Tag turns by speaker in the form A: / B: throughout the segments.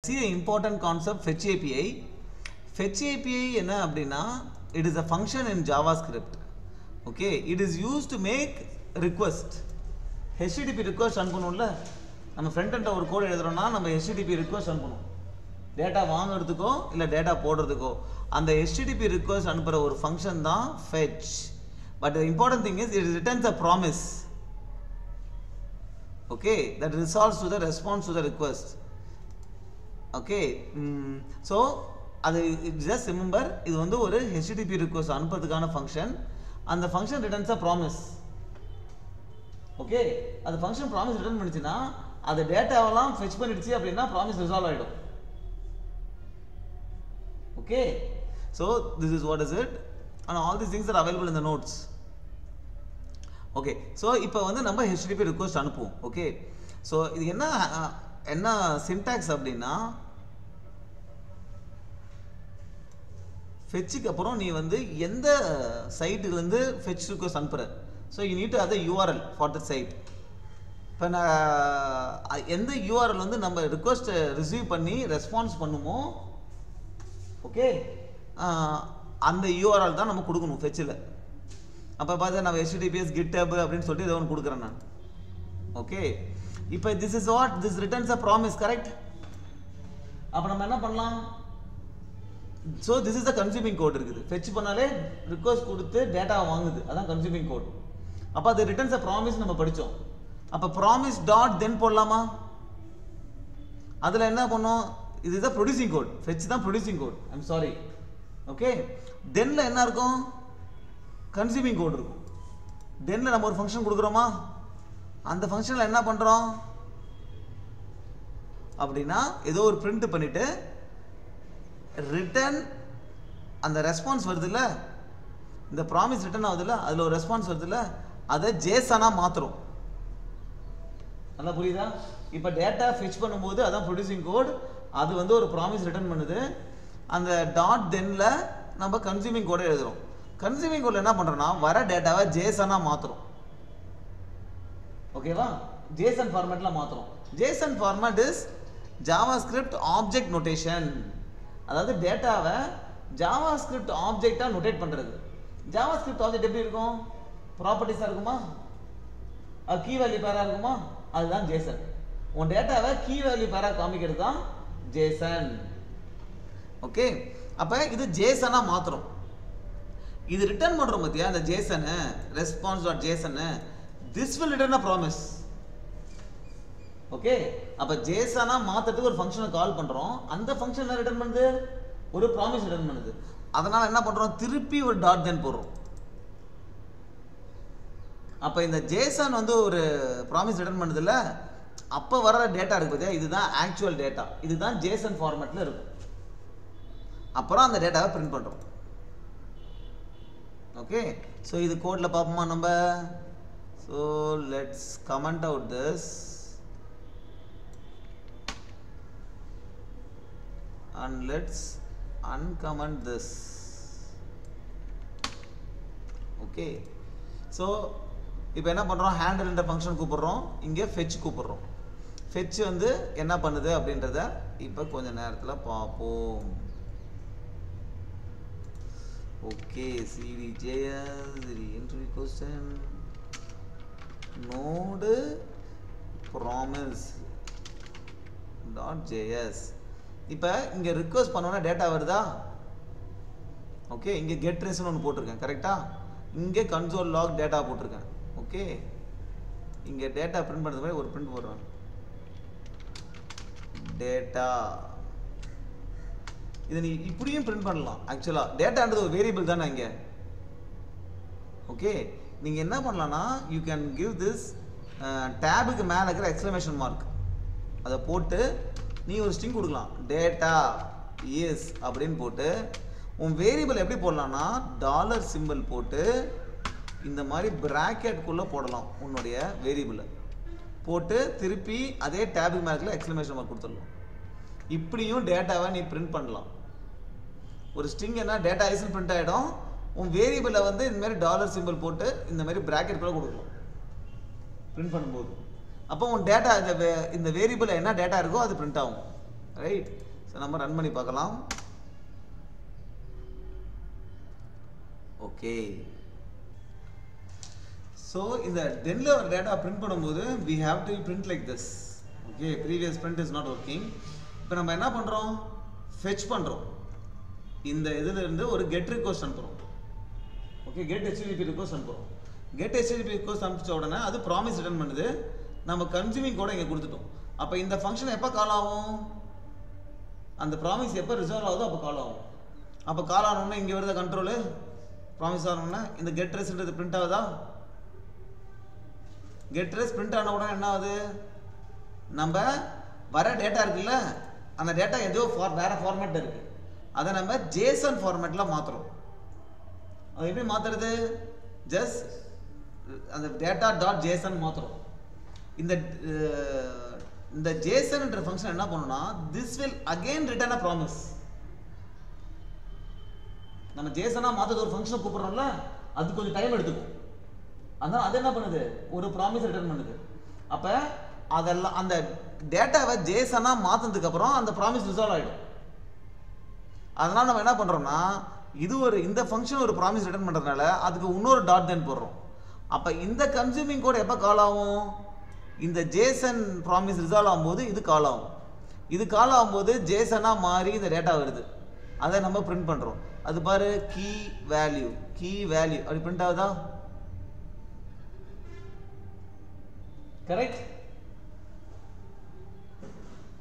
A: see an important concept fetch API. Fetch API என்ன அப்படின்னா it is a function in JavaScript. Okay, it is used to make request. HTTP request அனுப்பணும்ல, நம்ம front end ஒரு code எழுதுறோம்னா நம்ம HTTP request அனுப்பணும், data வாங்குறதுக்கோ இல்லை data போடுறதுக்கோ. அந்த HTTP request அனுப்புகிற ஒரு ஃபங்க்ஷன் தான் fetch. But the important thing is it returns a promise. Okay, that resolves to the response to the request. Okay, so அது just remember இது வந்து ஒரு HTTP request அனுப்புறதுக்கான ஃபங்க்ஷன். அந்த function returns a promise. Okay, அந்த function promise return பண்ணிச்சுன்னா அது டேட்டாவெல்லாம் fetch பண்ணிடுச்சு அப்படின்னா promise resolve ஆகிடும். Okay, so this is what is it, and all these things are available in the notes. Okay, so இப்போ வந்து நம்ம HTTP request அனுப்புவோம். Okay, so இது என்ன syntax அப்படின்னா fetchக்கு அப்புறம் நீ வந்து எந்த சைட்டுலேருந்து fetch request அனுப்புற, so you need to have the URL for the site. இப்போ நான் எந்த URL வந்து நம்ம ரிக்வெஸ்ட்டை ரிசீவ் பண்ணி ரெஸ்பான்ஸ் பண்ணுமோ, ஓகே, அந்த URL தான் நம்ம கொடுக்கணும் ஃபெட்சில். அப்போ பார்த்தா நம்ம HTTPS GitHub அப்படின்னு சொல்லிட்டு இதை ஒன்று கொடுக்குறேன் நான். ஓகே, இப்போ this is what this returns a promise, correct? அப்போ நம்ம என்ன பண்ணலாம்? So this is the consuming code இருக்குது. ஃபெட்ச் பண்ணாலே ரிக்வெஸ்ட் கொடுத்து டேட்டா வாங்குது, அதான் கன்சியூமிங் கோட். அப்போ அது ரிட்டர்ன்ஸ் அ ப்ராமிஸ் நம்ம படித்தோம். அப்போ ப்ராமிஸ் டாட் தென் போடலாமா? அதில் என்ன பண்ணோம்? இதுதான் ப்ரொடியூசிங் கோட், ஃபெட்ச் தான் producing code. I'm sorry. Okay, தென்ல என்ன இருக்கும்? கன்சியூமிங் கோட் இருக்கும். தென்ல நம்ம ஒரு ஃபங்க்ஷன் கொடுக்குறோமா, அந்த ஃபங்க்ஷனில் என்ன பண்ணுறோம் அப்படின்னா ஏதோ ஒரு பிரிண்ட் பண்ணிட்டு ரிட்டர்ன், அந்த ரெஸ்பான்ஸ் வருதுல்ல, இந்த ப்ராமிஸ் ரிட்டர்ன் ஆகுதுல்ல, அதில் ஒரு ரெஸ்பான்ஸ் வருதுல்ல, அதை ஜேசனாக மாற்றுறோம். நல்லா புரியுதா? இப்போ டேட்டா ஃபெட்ச் பண்ணும்போது அதான் ப்ரொடியூசிங் கோட், அது வந்து ஒரு ப்ராமிஸ் ரிட்டர்ன் பண்ணுது. அந்த டாட் தென்ல நம்ம கன்சியூமிங் கோடை எழுதுறோம். கன்சியூமிங் கோடில் என்ன பண்ணுறோம்னா வர டேட்டாவை ஜேசனாக மாற்றுறோம். ஓகேவா? ஜேசன் ஃபார்மேட்டில் மாற்றுறோம். JSON format is JavaScript object notation. அதாவது டேட்டாவை ஜாவாஸ்கிரிப்ட் ஆப்ஜெக்டாக நோட்டேட் பண்ணுறது. ஜாவாஸ்கிரிப்ட் ஆப்ஜெக்ட் எப்படி இருக்கும்? ப்ராப்பர்ட்டிஸாக இருக்குமா? அது கீ வேல்யூ பேராக இருக்குமா? அதுதான் ஜேசன். உன் டேட்டாவை கீ வேல்யூ பேராக காமிக்கிறது தான் ஜேசன். ஓகே, அப்போ இது ஜேசனாக மாற்றுறோம். இது ரிட்டர்ன் பண்ணுறோம் பார்த்தியா, இந்த JSON response dot JSON, this will return a promise. Okay, அப்போ ஜேசனாக மாற்றுறதுக்கு ஒரு ஃபங்க்ஷனை கால் பண்ணுறோம். அந்த ஃபங்க்ஷன் ரிட்டர்ன் பண்ணுது, ஒரு ப்ராமிஸ் ரிட்டர்ன் பண்ணுது. அதனால் என்ன பண்ணுறோம்? திருப்பி ஒரு டாட் தென் போடுறோம். அப்போ இந்த ஜேசன் வந்து ஒரு ப்ராமிஸ் ரிட்டர்ன் பண்ணுதில்ல, அப்போ வர டேட்டா இருக்கு பார்த்தியா, இதுதான் ஆக்சுவல் டேட்டா. இதுதான் ஜேசன் ஃபார்மேட்டில் இருக்கும். அப்புறம் அந்த டேட்டாவை பிரிண்ட் பண்ணுறோம். ஓகே, ஸோ இது கோடில் பார்ப்போமா நம்ம? So let's comment out this and let's uncomment this. Okay, so இப்போ என்ன பண்ணுறோம்? ஹேண்டில் என்ற ஃபங்க்ஷன் கூப்பிட்றோம், இங்கே ஃபெட்ச் கூப்பிட்றோம். ஃபெட்ச் வந்து என்ன பண்ணுது அப்படின்றத இப்போ கொஞ்சம் நேரத்தில் பார்ப்போம். Okay, cdjs entry question node promise .js. இப்போ இங்கே ரிக்வெஸ்ட் பண்ணோன்னா டேட்டா வருதா? ஓகே, இங்கே கெட் ட்ரேஸ்னு ஒன்று போட்டிருக்கேன், கரெக்டாக? இங்கே கன்சோல் லாக் டேட்டா போட்டிருக்கேன். ஓகே, இங்கே டேட்டா பிரிண்ட் பண்ணுறது மாதிரி ஒரு பிரிண்ட் போடுறேன், டேட்டா. இதை நீ இப்படியும் பிரிண்ட் பண்ணலாம். ஆக்சுவலாக டேட்டான்றது ஒரு வேரியபிள் தானே இங்கே. ஓகே, நீங்கள் என்ன பண்ணலான்னா யூ கேன் கிவ் திஸ் டேபுக்கு மேலே இருக்கிற எக்ஸ்க்ளமேஷன் மார்க், அதை போட்டு நீ ஒரு ஸ்ட்ரிங் கொடுக்கலாம், டேட்டா இஸ் அப்படின்னு போட்டு. உன் வேரியபிள் எப்படி போடலான்னா டாலர் சிம்பிள் போட்டு இந்த மாதிரி ப்ராக்கெட்டுக்குள்ளே போடலாம். உன்னுடைய வேரியபிளை போட்டு திருப்பி அதே டேபுக்கு மேலே இருக்கிற எக்ஸ்க்ளமேஷன் மார்க் கொடுத்துடலாம். இப்படியும் டேட்டாவை நீ பிரிண்ட் பண்ணலாம். ஒரு ஸ்ட்ரிங் என்ன டேட்டா ஐஸ்னு பிரிண்ட் ஆகிடும். உன் வேரியபிளை வந்து இந்த மாதிரி டாலர் சிம்பிள் போட்டு இந்த மாதிரி ப்ராக்கெட்டுக்குள்ளே கொடுக்கலாம் பிரிண்ட் பண்ணும்போது. அப்போ உன் டேட்டா இந்த வேரியபிள் என்ன டேட்டா இருக்கோ அது பிரிண்ட் ஆகும். ரைட். ஸோ நம்ம ரன் பண்ணி பார்க்கலாம். ஓகே. ஸோ இந்த டென்ல ஒரு டேட்டா பிரிண்ட் பண்ணும்போது we have to print like this. Okay, previous print is not working. இப்போ நம்ம என்ன பண்ணுறோம், fetch பண்ணுறோம். இந்த இதில் இருந்து ஒரு கெட் ரிக்வஸ்ட் அனுப்புகிறோம். ஓகே, கெட் HTTP ரிக்வஸ்ட் அனுப்புகிறோம். கெட் HTTP ரிக்வஸ்ட் அனுப்பிச்ச உடனே அது ப்ராமிஸ் ரிட்டர்ன் பண்ணுது. நம்ம கன்சியூமிங் கூட இங்கே கொடுத்துட்டோம். அப்போ இந்த ஃபங்க்ஷன் எப்போ கால் ஆகும், அந்த ப்ராமிஸ் எப்போ ரிசால்வ் ஆகுதோ அப்போ கால் ஆகும். அப்போ கால் ஆனோடனே இங்கே வருதா கண்ட்ரோலு, ப்ராமிஸ் ஆனோடனே இந்த கெட் ரெஸ்ன்றது பிரிண்ட் ஆகுதா. கெட் ரெஸ் பிரிண்ட் ஆன உடனே என்ன ஆகுது, நம்ம வர டேட்டா இருக்குல்ல, அந்த டேட்டா ஏதோ வேற ஃபார்மேட் இருக்கு, அதை நம்ம ஜேசன் ஃபார்மேட்ல மாத்துறோம். அது எப்படி மாத்துறது, ஜஸ்ட் அந்த டேட்டா டாட் ஜேசன் மாத்துறோம். இந்த ஜேசன்ன்ற ஃபங்க்ஷன் என்ன பண்ணும்னா, this will again return a promise. நம்ம ஜேசனா மாத்துறது ஒரு ஃபங்க்ஷனை கூப்பிடுறோம்ல, அது கொஞ்சம் டைம் எடுத்துக்கும். அதனால அது என்ன பண்ணுது, ஒரு ப்ராமிஸ் ரிட்டர்ன் பண்ணுது. அப்ப அதெல்லாம் அந்த டேட்டாவை ஜேசனா மாத்தினதுக்கு அப்புறம் அந்த ப்ராமிஸ் ரிசால்வ் ஆயிடும். அதனால நம்ம என்ன பண்றோம்னா, இது ஒரு இந்த ஃபங்க்ஷன் ஒரு ப்ராமிஸ் ரிட்டர்ன் பண்றதுனால அதுக்கு இன்னொரு டாட் தென் போடுறோம். அப்ப இந்த கன்சியூமிங் கோட் எப்ப கால் ஆகும், இந்த ஜேசன் ப்ராமிஸ் ரிசால்வ் ஆகும்போது இது கால் ஆகும். இது கால் ஆகும்போது ஜேசனா மாறி இந்த டேட்டா வருது, அதை நம்ம பிரிண்ட் பண்றோம். அது பாரு, கீ வேல்யூ அப்படி பிரிண்ட் ஆகுதா, கரெக்ட்,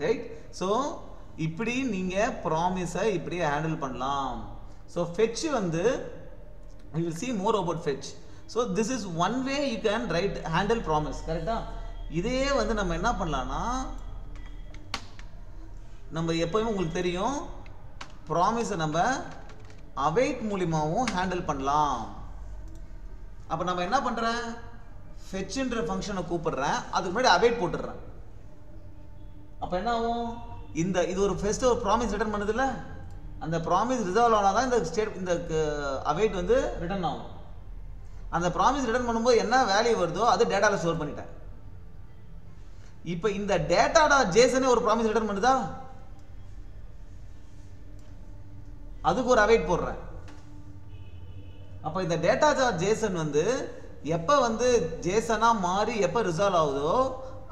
A: ரைட். ஸோ இப்படி நீங்க ப்ராமிஸை இப்படி ஹேண்டில் பண்ணலாம். ஸோ fetch வந்து you will see more about fetch. So this is one way you can handle promise, கரெக்டா. இதே வந்து நம்ம என்ன பண்ணலாம்னா, நம்ம எப்பவுமே உங்களுக்கு தெரியும் ப்ராமிஸை நம்ம await மூலமாவும் ஹேண்டில் பண்ணலாம். அப்ப நம்ம என்ன பண்றேன், fetchன்ற ஃபங்க்ஷனை கூப்பிடுறேன், அதுக்கு முன்னாடி await போட்டுறேன். அப்ப என்ன ஆகும், இது ஒரு ஃபர்ஸ்ட் ஒரு ப்ராமிஸ் ரிட்டர்ன் பண்ணுதுல, அந்த ப்ராமிஸ் ரிசால்வ் ஆனாதான் இந்த await வந்து ரிட்டர்ன் ஆகும். அந்த ப்ராமிஸ் ரிட்டர்ன் பண்ணும்போது என்ன வேல்யூ வருதோ அது டேட்டால ஸ்டோர் பண்ணிட்டேன். இப்போ இந்த டேட்டாடா ஜேசனே ஒரு ப்ராமிஸ் ரிட்டர்ன் பண்ணுதா, அதுக்கு ஒரு await போடுறேன். அப்ப இந்த டேட்டா ஜேசன் வந்து எப்ப வந்து ஜேசனா மாறி எப்ப ரிசால்வ் ஆகுதோ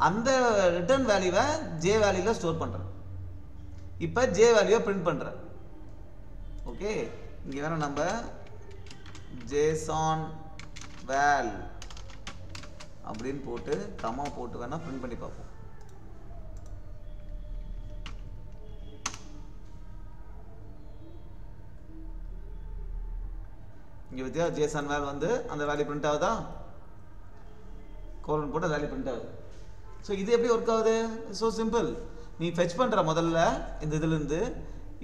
A: அந்த ரிட்டர்ன் வேல்யூவை ஜே வேல்யூல ஸ்டோர் பண்றேன். இப்ப ஜே வேல்யூவை பிரிண்ட் பண்றேன். ஓகே, இங்க வேற நம்ம ஜேசான் வேல் அப்படின்னு போட்டு கமா போட்டு வேணா பிரிண்ட் பண்ணி பார்ப்போம். இங்க வித்தியா ஜேசன் வேல் வந்து அந்த வேல்யூ பிரிண்ட் ஆகுதா, கோலன் போட்டு வேல்யூ பிரிண்ட் ஆகுது. ஸோ இது எப்படி ஒர்க் ஆகுது, ஸோ சிம்பிள். நீ ஃபெச் பண்ற முதல்ல இந்த இதுல இருந்து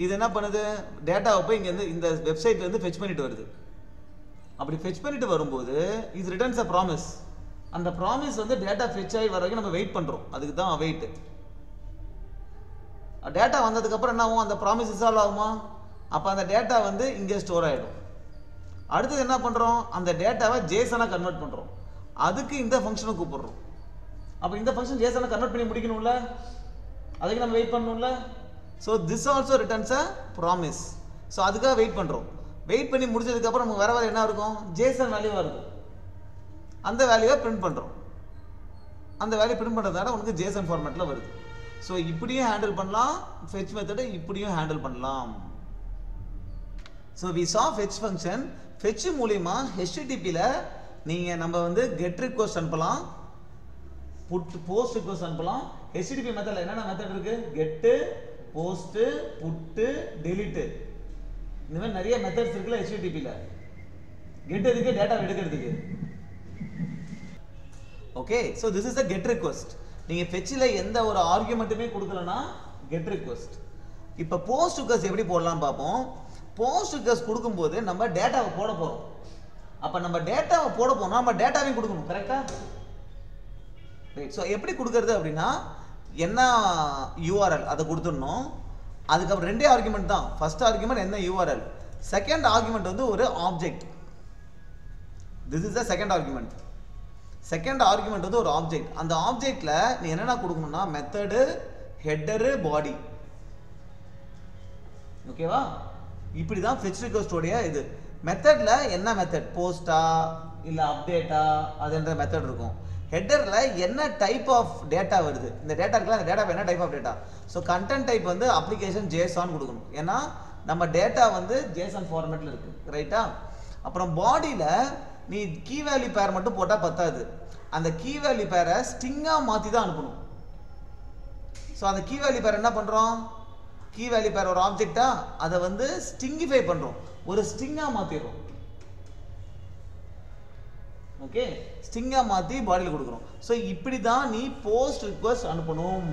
A: இது என்ன பண்ணுது, டேட்டாவை போய் இங்க இந்த வெப்சைட்ல இருந்து ஃபெச் பண்ணிட்டு வருது. அப்படி ஃபெச் பண்ணிட்டு வரும்போது இது ரிட்டர்ன்ஸ் அ ப்ராமிஸ். அந்த ப்ராமிஸ் வந்து டேட்டா ஃபெச் ஆகி வர வரைக்கும் நம்ம வெயிட் பண்றோம், அதுக்கு தான் await. டேட்டா வந்ததுக்கு அப்புறம் என்ன ஆகும், அந்த ப்ராமிஸ் ரிசால்வ் ஆகுமா, அப்ப அந்த டேட்டா வந்து இங்கே ஸ்டோர் ஆயிடும். அடுத்து என்ன பண்றோம், அந்த டேட்டாவை ஜேசனா கன்வெர்ட் பண்றோம், அதுக்கு இந்த ஃபங்க்ஷனை கூப்பிடுறோம். அப்ப இந்த ஃபங்க்ஷன் ஜேசனை கன்வெர்ட் பண்ணி முடிக்கணும்ல, அதுக்கு நம்ம வெயிட் பண்ணணும்ல. So this also returns a promise. So அதுக்காக வெயிட் பண்றோம். வெயிட் பண்ணி முடிச்சதுக்கு அப்புறம் நமக்கு வர என்ன இருக்கும், ஜேசன் வேல்யூவா இருக்கும். அந்த வேல்யூவை பிரிண்ட் பண்றோம். அந்த வேல்யூ பிரிண்ட் பண்றதால உனக்கு ஜேசன் ஃபார்மேட்ல வருது. ஸோ இப்படியும் ஹேண்டில் பண்ணலாம், ஃபெச் மெத்தடை இப்படியும் ஹேண்டில் பண்ணலாம். So we saw fetch function. fetch மூலமா HTTPல நீங்க நம்ம வந்து கெட் ரிக்வெஸ்ட் அனுப்பலாம், புட் போஸ்ட் ரிக்வெஸ்ட் அனுப்பலாம். HTTP மெத்தட்ல என்னென்ன மெத்தட் இருக்கு, கெட், போஸ்ட், புட், delete, இந்த மாதிரி நிறைய மெத்தட்ஸ் இருக்குல்ல HTTPல. கெட் எதுக்கு, டேட்டா எடுக்கிறதுக்கு. Okay, so this is a get request. நீங்க fetchல எந்த ஒரு ஆர்குமெண்ட்டுமே கொடுக்கலனா get request. இப்போ போஸ்ட் ரிக்வெஸ்ட் எப்படி போடலாம் பார்ப்போம். போஸ்ட் ரிக்வெஸ்ட் கொடுக்கும்போது நம்ம டேட்டாவை போட போறோம். அப்ப நம்ம டேட்டாவை போட போனா நம்ம டேட்டாவையும் கொடுக்கணும், கரெக்டா. ரைட். ஸோ எப்படி கொடுக்கறது அப்படின்னா, என்ன URL அதை கொடுத்துடணும். அதுக்கப்புறம் ரெண்டே ஆர்குமெண்ட் தான். ஃபர்ஸ்ட் ஆர்குமெண்ட் என்ன URL, செகண்ட் ஆர்குமெண்ட் வந்து ஒரு object. This is the second argument. Second argument வந்து ஒரு ஆப்ஜெக்ட். அந்த ஆப்ஜெக்ட்ல நீ என்னென்ன கொடுக்கணும்னா மெத்தடு, ஹெட்டரு, பாடி. ஓகேவா? இப்படி தான் ஃபெட்ச் ரிக்வெஸ்ட் உடைய இது. மெத்தட்ல என்ன மெத்தட், போஸ்டா இல்ல அப்டேட்டா அதுன்ற மெத்தட் இருக்கும். ஹெட்டர்ல என்ன டைப் ஆஃப் டேட்டா வருது, இந்த டேட்டா இருக்குல்ல, அந்த டேட்டா என்ன type of data. So content type வந்து அப்ளிகேஷன் ஜேசான் கொடுக்கணும், ஏன்னா நம்ம டேட்டா வந்து ஜேசன் ஃபார்மேட்ல இருக்கு, ரைட்டா? அப்புறம் பாடியில நீ கீ வேல்யூ பேர் மட்டும் போட்டா பத்தாது, அந்த கீ வேல்யூ பேரை ஸ்ட்ரிங்கா மாத்தி தான் அனுப்பணும். ஸோ அந்த கீ வேல்யூ பேர் என்ன பண்றோம், கீ வேல்யூ பேர் ஒரு ஆப்ஜெக்டா, அதை வந்து ஸ்ட்ரிங்கிஃபை பண்றோம், ஒரு ஸ்ட்ரிங்கா மாத்திடுறோம். ஓகே, ஸ்ட்ரிங்கா மாத்தி பாடியில் கொடுக்குறோம். ஸோ இப்படி தான் நீ போஸ்ட் ரிக்வெஸ்ட் அனுப்பணும்.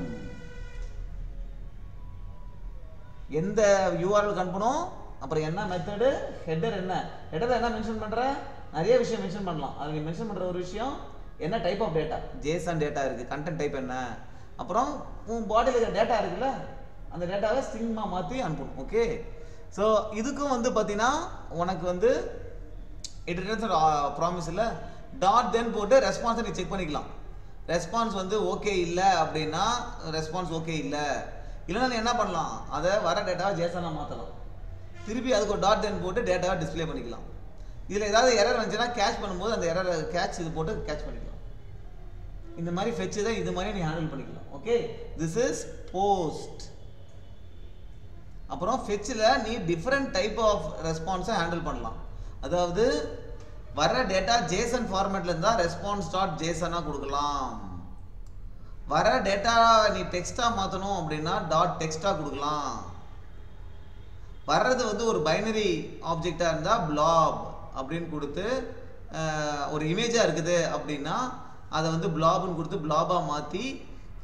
A: எந்த யூஆர்எல் அனுப்பணும், அப்புறம் என்ன மெத்தடு, ஹெட்டர் என்ன, ஹெட்டர் என்ன மென்ஷன் பண்ற, நிறைய விஷயம் மென்ஷன் பண்ணலாம். அது நீ மென்ஷன் பண்ற ஒரு விஷயம் என்ன type of data, JSON data இருக்கு, கண்டென்ட் டைப் என்ன, அப்புறம் உன் பாடியில் இருக்கிற டேட்டா இருக்குல்ல, அந்த டேட்டாவை ஸ்ட்ரிங்கா மாற்றி அனுப்பணும். ஓகே, ஸோ இதுக்கும் வந்து பார்த்தீங்கன்னா உனக்கு வந்து இட் ரிட்டர்ன்ஸ் ப்ராமிஸ் இல்லை, டாட் தென் போட்டு ரெஸ்பான்ஸை நீ செக் பண்ணிக்கலாம். ரெஸ்பான்ஸ் வந்து ஓகே இல்லை அப்படின்னா ரெஸ்பான்ஸ் ஓகே இல்லை, இல்லைன்னா நீ என்ன பண்ணலாம், அதை வர டேட்டாவை ஜேசனாக மாற்றலாம், திருப்பி அதுக்கு ஒரு டாட் தென் போட்டு டேட்டாவை டிஸ்பிளே பண்ணிக்கலாம். இதில் ஏதாவது எரர் வந்துச்சுன்னா கேட்ச் பண்ணும்போது அந்த எரர் கேட்ச் இது போட்டு கேட்ச் பண்ணிக்கலாம். இந்த மாதிரி ஃபெட்ச் தான் இது மாதிரி நீ ஹேண்டில் பண்ணிக்கலாம். Okay, this is post. அப்புறம் ஃபெட்சில் நீ டிஃப்ரெண்ட் டைப் ஆஃப் ரெஸ்பான்ஸை ஹேண்டில் பண்ணலாம். அதாவது வர டேட்டா ஜேசன் ஃபார்மேட்ல இருந்தா ரெஸ்பான்ஸ் டாட் ஜேசனா கொடுக்கலாம், வர டேட்டா நீ டெக்ஸ்டா மாற்றணும் அப்படின்னா டாட் டெக்ஸ்டா கொடுக்கலாம், வர்றது வந்து ஒரு பைனரி ஆப்ஜெக்டா இருந்தா பிளாப் அப்படின்னு கொடுத்து, ஒரு இமேஜா இருக்குது அப்படின்னா அதை வந்து பிளாப்னு கொடுத்து பிளாபா மாற்றி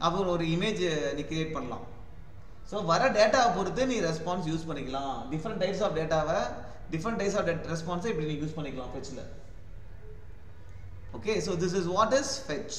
A: அப்புறம் ஒரு இமேஜ் நீ கிரியேட் பண்ணலாம். ஸோ வர டேட்டாவை பொறுத்து நீ ரெஸ்பான்ஸ் யூஸ் பண்ணிக்கலாம். டிஃப்ரெண்ட் டைப்ஸ் ஆஃப் டேட்டாவை, டிஃப்ரெண்ட் டைப்ஸ் ஆஃப் ரெஸ்பான்ஸை இப்படி நீ யூஸ் பண்ணிக்கலாம் ஃபெட்சில். Okay, so this is what is fetch.